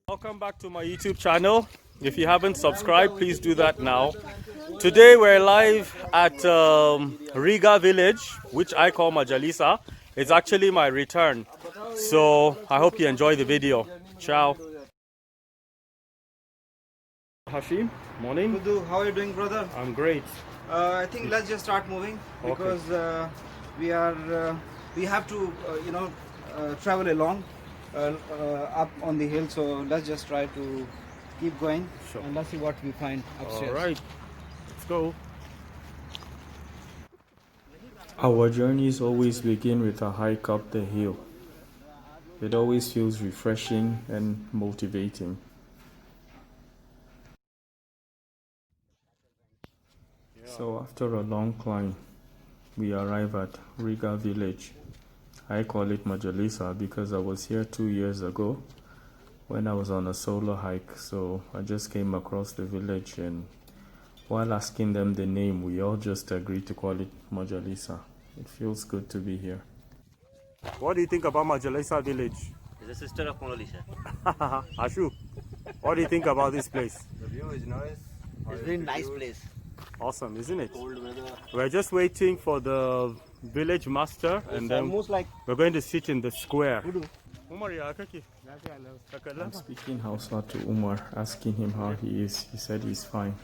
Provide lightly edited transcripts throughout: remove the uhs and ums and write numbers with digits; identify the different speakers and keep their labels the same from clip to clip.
Speaker 1: Welcome back to my YouTube channel. If you haven't subscribed, please do that now. Today we're live at Riga village, which I call Majalisa. It's actually my return. So I hope you enjoy the video. Ciao. Hashim, morning.
Speaker 2: Kudu, how are you doing, brother?
Speaker 1: I'm great.
Speaker 2: I think let's just start moving because we have to travel along up on the hill. So let's just try to keep going,
Speaker 1: Sure.
Speaker 2: and let's see what we find upstairs.
Speaker 1: All right, let's go.
Speaker 3: Our journeys always begin with a hike up the hill. It always feels refreshing and motivating. So after a long climb, we arrive at Riga village. I call it Majalisa because I was here 2 years ago when I was on a solo hike. So I just came across the village, and while asking them the name, we all just agreed to call it Majalisa. It feels good to be here.
Speaker 1: What do you think about Majalisa village?
Speaker 4: It's a sister of Majalisa.
Speaker 1: Ashu, what do you think about this place?
Speaker 5: The view is nice.
Speaker 4: It's a very nice place.
Speaker 1: Awesome, isn't it?
Speaker 4: Cold weather.
Speaker 1: We're just waiting for the village master, and then
Speaker 2: Almost like
Speaker 1: we're going to sit in the square.
Speaker 3: I'm speaking Hausa to Umar, asking him how he is. He said he's fine.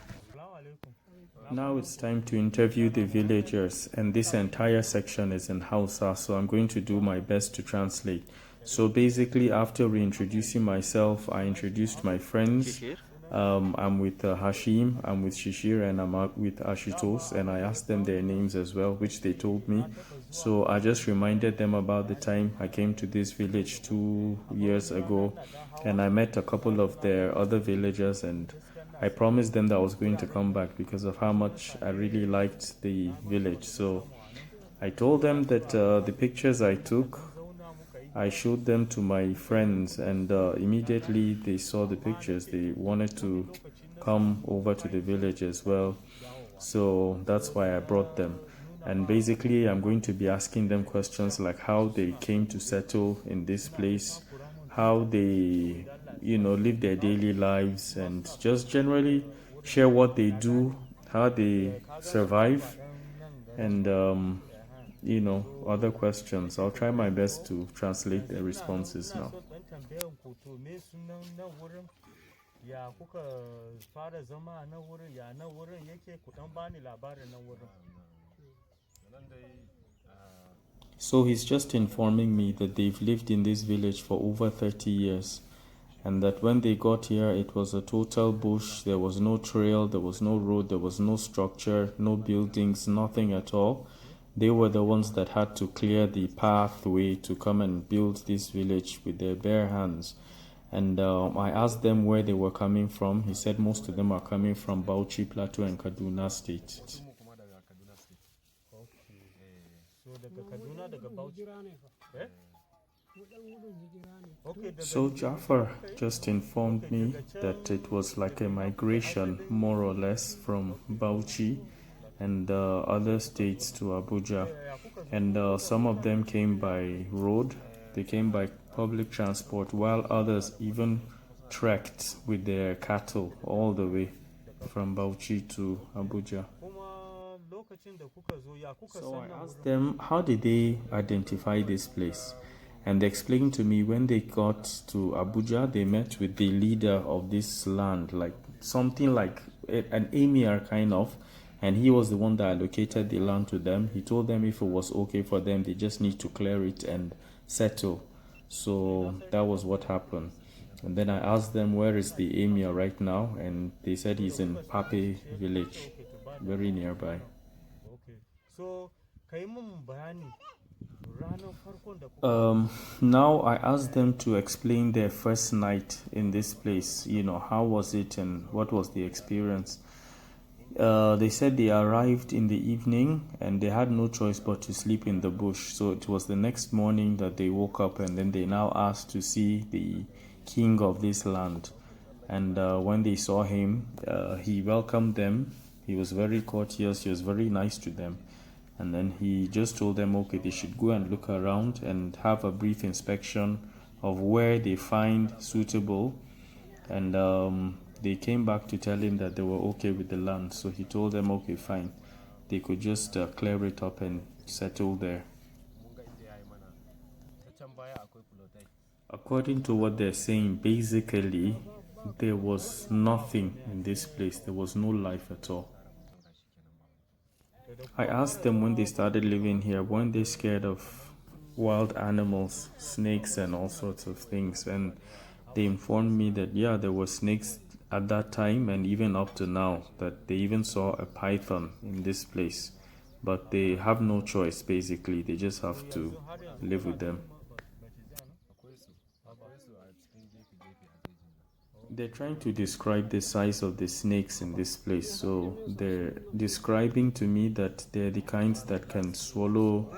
Speaker 3: Now it's time to interview the villagers, and this entire section is in Hausa, so I'm going to do my best to translate. So basically, after reintroducing myself, I introduced my friends. I'm with Hashim, I'm with Shishir, and I'm with Ashutos, and I asked them their names as well, which they told me. So I just reminded them about the time I came to this village 2 years ago, and I met a couple of their other villagers, and I promised them that I was going to come back because of how much I really liked the village. So I told them that the pictures I took, I showed them to my friends, and immediately they saw the pictures. They wanted to come over to the village as well. So that's why I brought them. And basically, I'm going to be asking them questions like how they came to settle in this place, how they, live their daily lives, and just generally share what they do, how they survive, and other questions. I'll try my best to translate their responses now. So he's just informing me that they've lived in this village for over 30 years, and that when they got here it was a total bush. There was no trail, there was no road, there was no structure, no buildings, nothing at all. They were the ones that had to clear the pathway to come and build this village with their bare hands. And I asked them where they were coming from. He said most of them are coming from Bauchi, Plateau, and Kaduna State. So Jafar just informed me that it was like a migration, more or less, from Bauchi and other states to Abuja, and some of them came by road, they came by public transport, while others even trekked with their cattle all the way from Bauchi to Abuja. So I asked them, how did they identify this place? And they explained to me when they got to Abuja, they met with the leader of this land, like something like an emir kind of, and he was the one that allocated the land to them. He told them if it was okay for them, they just need to clear it and settle. So that was what happened. And then I asked them, where is the emir right now? And they said he's in Pape village, very nearby. Now I asked them to explain their first night in this place. How was it and what was the experience? They said they arrived in the evening and they had no choice but to sleep in the bush. So it was the next morning that they woke up, and then they now asked to see the king of this land. And when they saw him, he welcomed them. He was very courteous. He was very nice to them. And then he just told them, okay, they should go and look around and have a brief inspection of where they find suitable. And they came back to tell him that they were okay with the land. So he told them, okay, fine. They could just clear it up and settle there. According to what they're saying, basically, there was nothing in this place. There was no life at all. I asked them when they started living here, weren't they scared of wild animals, snakes and all sorts of things? And they informed me that, yeah, there were snakes at that time and even up to now, that they even saw a python in this place. But they have no choice, basically. They just have to live with them. They're trying to describe the size of the snakes in this place. So they're describing to me that they're the kinds that can swallow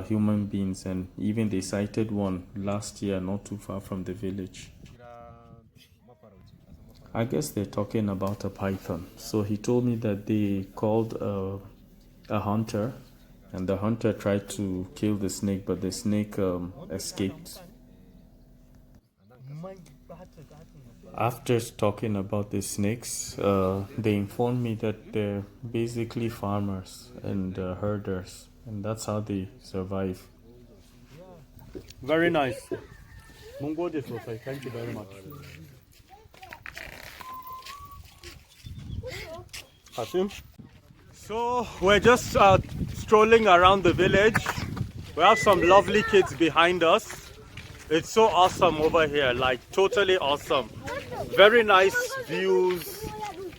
Speaker 3: human beings. And even they sighted one last year, not too far from the village. I guess they're talking about a python. So he told me that they called a hunter, and the hunter tried to kill the snake, but the snake escaped. After talking about the snakes, they informed me that they're basically farmers and herders, and that's how they survive.
Speaker 1: Very nice. Thank you very much. Hasim? So we're just strolling around the village. We have some lovely kids behind us. It's so awesome over here, like totally awesome. Very nice views.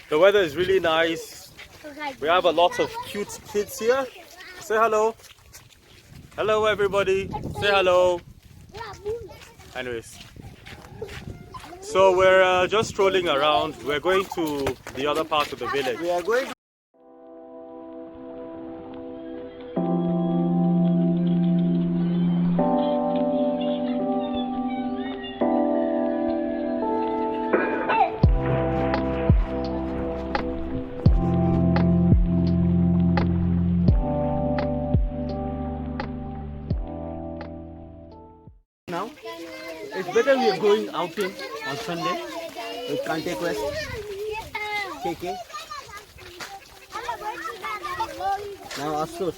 Speaker 1: The weather is really nice. We have a lot of cute kids here. Say hello. Hello everybody. Say hello. Anyways. So we're just strolling around. We're going to the other part of the village.
Speaker 2: We are going to now. It's better we are going outing on Sunday. We can't take rest. KK. Now Astos.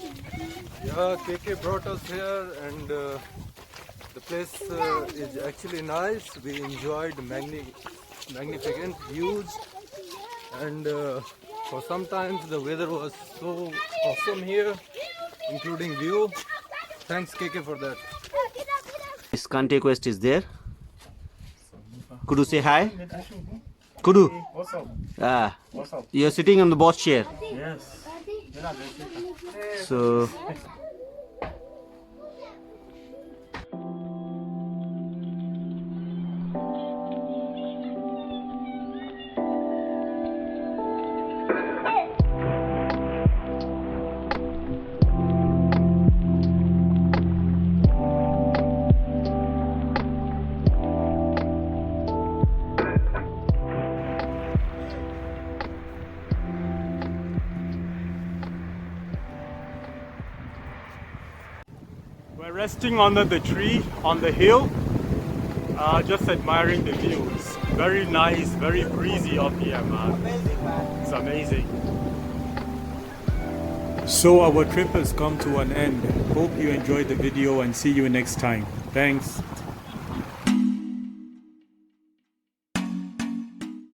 Speaker 5: Yeah, KK brought us here, and the place is actually nice. We enjoyed magnificent views, and for sometimes the weather was so awesome here, including view. Thanks KK for that.
Speaker 4: This Kante Quest is there. Kudu, say hi. Kudu.
Speaker 3: What's up?
Speaker 4: Ah,
Speaker 3: What's up?
Speaker 4: you're sitting on the boss chair.
Speaker 3: Yes.
Speaker 4: So
Speaker 1: We're resting under the tree on the hill, just admiring the views. Very nice, very breezy up here, man. It's amazing. So our trip has come to an end. Hope you enjoyed the video and see you next time. Thanks.